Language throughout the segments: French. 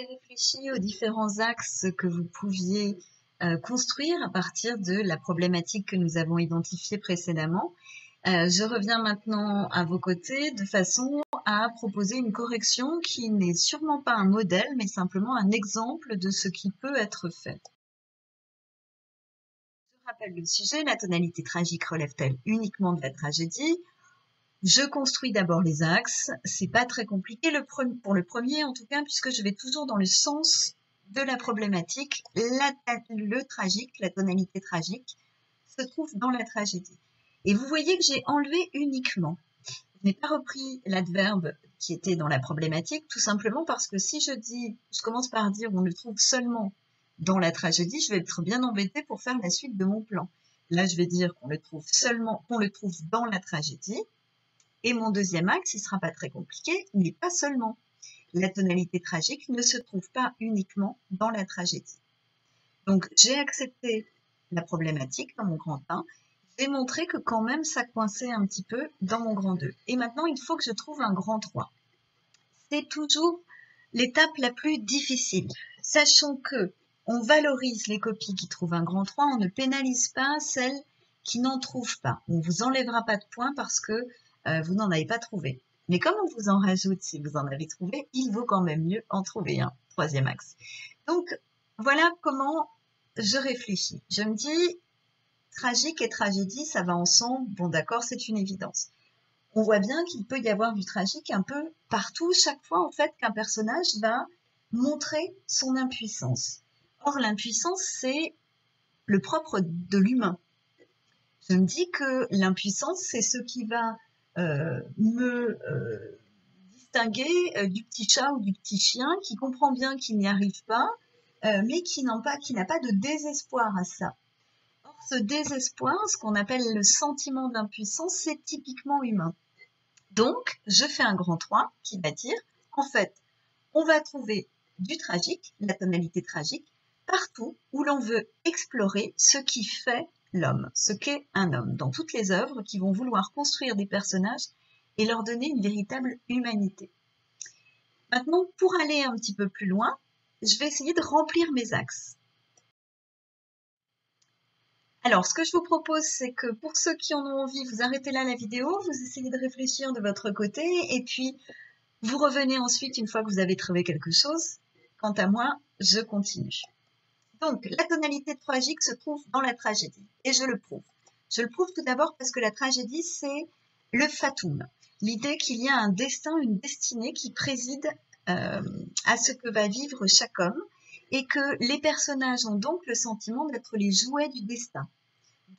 avez réfléchi aux différents axes que vous pouviez construire à partir de la problématique que nous avons identifiée précédemment. Je reviens maintenant à vos côtés de façon à proposer une correction qui n'est sûrement pas un modèle, mais simplement un exemple de ce qui peut être fait. Je rappelle le sujet, la tonalité tragique relève-t-elle uniquement de la tragédie ? Je construis d'abord les axes, c'est pas très compliqué pour le premier en tout cas, puisque je vais toujours dans le sens de la problématique. Le tragique, la tonalité tragique, se trouve dans la tragédie. Et vous voyez que j'ai enlevé uniquement. Je n'ai pas repris l'adverbe qui était dans la problématique, tout simplement parce que si je commence par dire on le trouve seulement dans la tragédie, je vais être bien embêtée pour faire la suite de mon plan. Là, je vais dire qu'on le trouve dans la tragédie. Et mon deuxième axe, il ne sera pas très compliqué, mais pas seulement. La tonalité tragique ne se trouve pas uniquement dans la tragédie. Donc, j'ai accepté la problématique dans mon grand 1. J'ai montré que quand même, ça coinçait un petit peu dans mon grand 2. Et maintenant, il faut que je trouve un grand 3. C'est toujours l'étape la plus difficile. Sachant que on valorise les copies qui trouvent un grand 3, on ne pénalise pas celles qui n'en trouvent pas. On ne vous enlèvera pas de points parce que vous n'en avez pas trouvé. Mais comme on vous en rajoute si vous en avez trouvé, il vaut quand même mieux en trouver un, troisième axe. Donc, voilà comment je réfléchis. Je me dis, tragique et tragédie, ça va ensemble. Bon, d'accord, c'est une évidence. On voit bien qu'il peut y avoir du tragique un peu partout, chaque fois, en fait, qu'un personnage va montrer son impuissance. Or, l'impuissance, c'est le propre de l'humain. Je me dis que l'impuissance, c'est ce qui va me distinguer du petit chat ou du petit chien qui comprend bien qu'il n'y arrive pas, mais qui n'a pas de désespoir à ça. Or, ce désespoir, ce qu'on appelle le sentiment d'impuissance, c'est typiquement humain. Donc, je fais un grand 3 qui va dire, en fait, on va trouver du tragique, la tonalité tragique, partout où l'on veut explorer ce qui fait l'homme, ce qu'est un homme, dans toutes les œuvres qui vont vouloir construire des personnages et leur donner une véritable humanité. Maintenant, pour aller un petit peu plus loin, je vais essayer de remplir mes axes. Alors, ce que je vous propose, c'est que pour ceux qui en ont envie, vous arrêtez là la vidéo, vous essayez de réfléchir de votre côté, et puis vous revenez ensuite une fois que vous avez trouvé quelque chose. Quant à moi, je continue. Donc, la tonalité tragique se trouve dans la tragédie, et je le prouve. Je le prouve tout d'abord parce que la tragédie, c'est le fatum, l'idée qu'il y a un destin, une destinée qui préside à ce que va vivre chaque homme, et que les personnages ont donc le sentiment d'être les jouets du destin.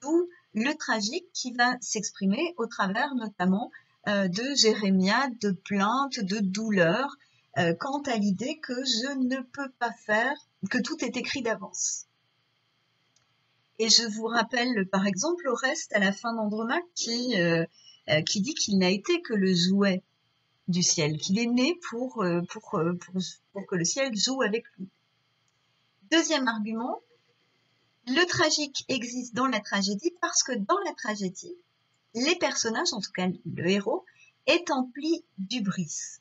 D'où le tragique qui va s'exprimer au travers notamment de jérémiades, de plaintes, de douleurs, quant à l'idée que je ne peux pas faire, que tout est écrit d'avance. Et je vous rappelle par exemple Oreste à la fin d'Andromaque qui dit qu'il n'a été que le jouet du ciel, qu'il est né pour que le ciel joue avec lui. Deuxième argument, le tragique existe dans la tragédie parce que dans la tragédie, les personnages, en tout cas le héros, est empli d'hubris.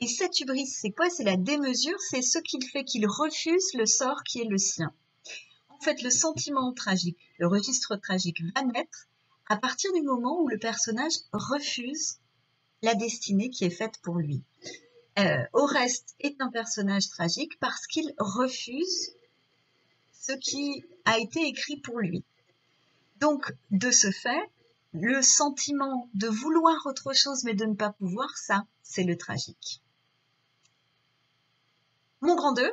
Et cette hubris, c'est quoi? C'est la démesure, c'est ce qui fait qu'il refuse le sort qui est le sien. En fait, le sentiment tragique, le registre tragique va naître à partir du moment où le personnage refuse la destinée qui est faite pour lui. Oreste est un personnage tragique parce qu'il refuse ce qui a été écrit pour lui. Donc, de ce fait, le sentiment de vouloir autre chose mais de ne pas pouvoir, ça, c'est le tragique. Mon grand 2,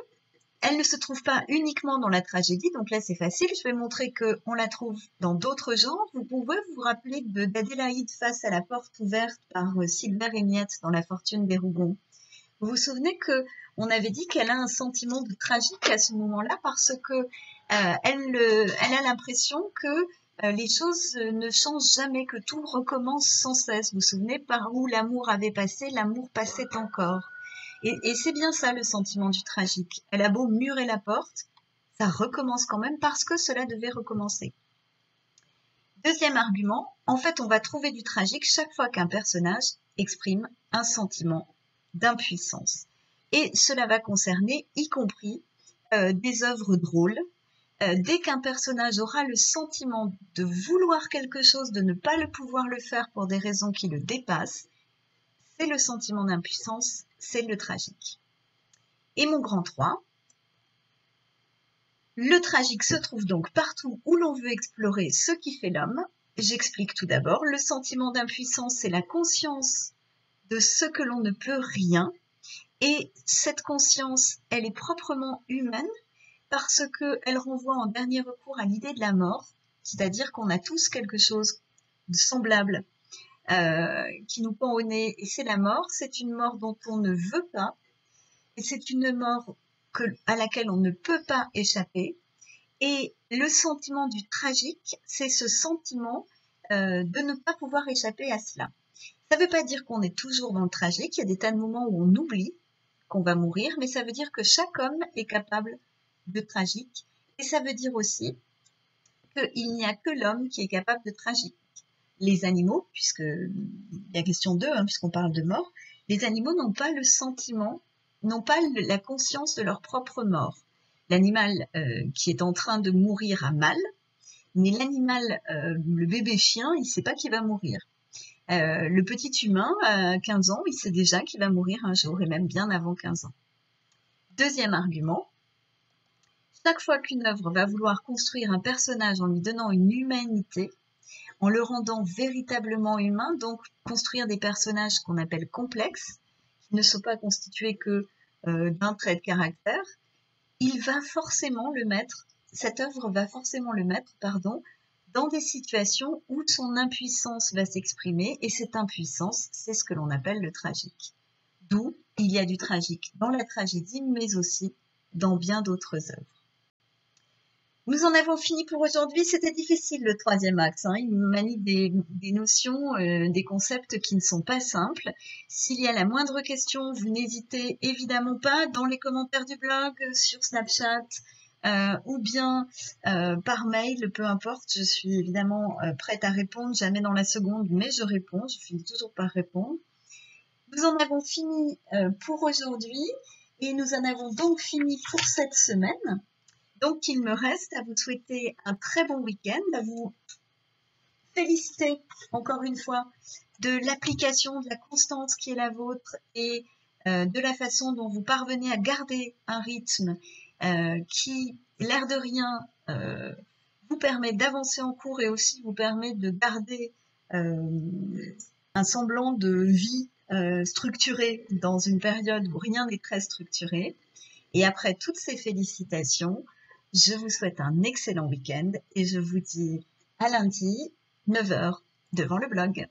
elle ne se trouve pas uniquement dans la tragédie, donc là c'est facile, je vais montrer qu'on la trouve dans d'autres genres. Vous pouvez vous rappeler d'Adélaïde face à la porte ouverte par Silbert et Miette dans La Fortune des Rougon. Vous vous souvenez qu'on avait dit qu'elle a un sentiment de tragique à ce moment-là parce que elle a l'impression que les choses ne changent jamais, que tout recommence sans cesse. Vous vous souvenez, par où l'amour avait passé, l'amour passait encore. Et c'est bien ça le sentiment du tragique. Elle a beau murer la porte, ça recommence quand même parce que cela devait recommencer. Deuxième argument, en fait on va trouver du tragique chaque fois qu'un personnage exprime un sentiment d'impuissance. Et cela va concerner y compris des œuvres drôles. Dès qu'un personnage aura le sentiment de vouloir quelque chose, de ne pas le pouvoir le faire pour des raisons qui le dépassent, c'est le sentiment d'impuissance, c'est le tragique. Et mon grand 3, le tragique se trouve donc partout où l'on veut explorer ce qui fait l'homme. J'explique tout d'abord, le sentiment d'impuissance, c'est la conscience de ce que l'on ne peut rien. Et cette conscience, elle est proprement humaine parce qu'elle renvoie en dernier recours à l'idée de la mort, c'est-à-dire qu'on a tous quelque chose de semblable qui nous pend au nez, et c'est la mort. C'est une mort dont on ne veut pas, et c'est une mort à laquelle on ne peut pas échapper. Et le sentiment du tragique, c'est ce sentiment de ne pas pouvoir échapper à cela. Ça ne veut pas dire qu'on est toujours dans le tragique, il y a des tas de moments où on oublie qu'on va mourir, mais ça veut dire que chaque homme est capable de tragique, et ça veut dire aussi qu'il n'y a que l'homme qui est capable de tragique. Les animaux, puisque il y a question d'eux, puisqu'on parle de mort, les animaux n'ont pas le sentiment, n'ont pas la conscience de leur propre mort. L'animal qui est en train de mourir a mal, mais l'animal, le bébé chien, il ne sait pas qu'il va mourir. Le petit humain, à 15 ans, il sait déjà qu'il va mourir un jour, et même bien avant 15 ans. Deuxième argument, chaque fois qu'une œuvre va vouloir construire un personnage en lui donnant une humanité, en le rendant véritablement humain, donc construire des personnages qu'on appelle complexes, qui ne sont pas constitués que d'un trait de caractère, cette œuvre va forcément le mettre, dans des situations où son impuissance va s'exprimer, et cette impuissance, c'est ce que l'on appelle le tragique. D'où il y a du tragique dans la tragédie, mais aussi dans bien d'autres œuvres. Nous en avons fini pour aujourd'hui. C'était difficile le troisième axe. Il manie des notions, des concepts qui ne sont pas simples. S'il y a la moindre question, vous n'hésitez évidemment pas dans les commentaires du blog, sur Snapchat ou bien par mail, peu importe. Je suis évidemment prête à répondre, jamais dans la seconde, mais je réponds. Je finis toujours par répondre. Nous en avons fini pour aujourd'hui et nous en avons donc fini pour cette semaine. Donc, il me reste à vous souhaiter un très bon week-end, à vous féliciter encore une fois de l'application, de la constance qui est la vôtre et de la façon dont vous parvenez à garder un rythme qui, l'air de rien, vous permet d'avancer en cours et aussi vous permet de garder un semblant de vie structurée dans une période où rien n'est très structuré. Et après toutes ces félicitations, je vous souhaite un excellent week-end et je vous dis à lundi, 9 h, devant le blog.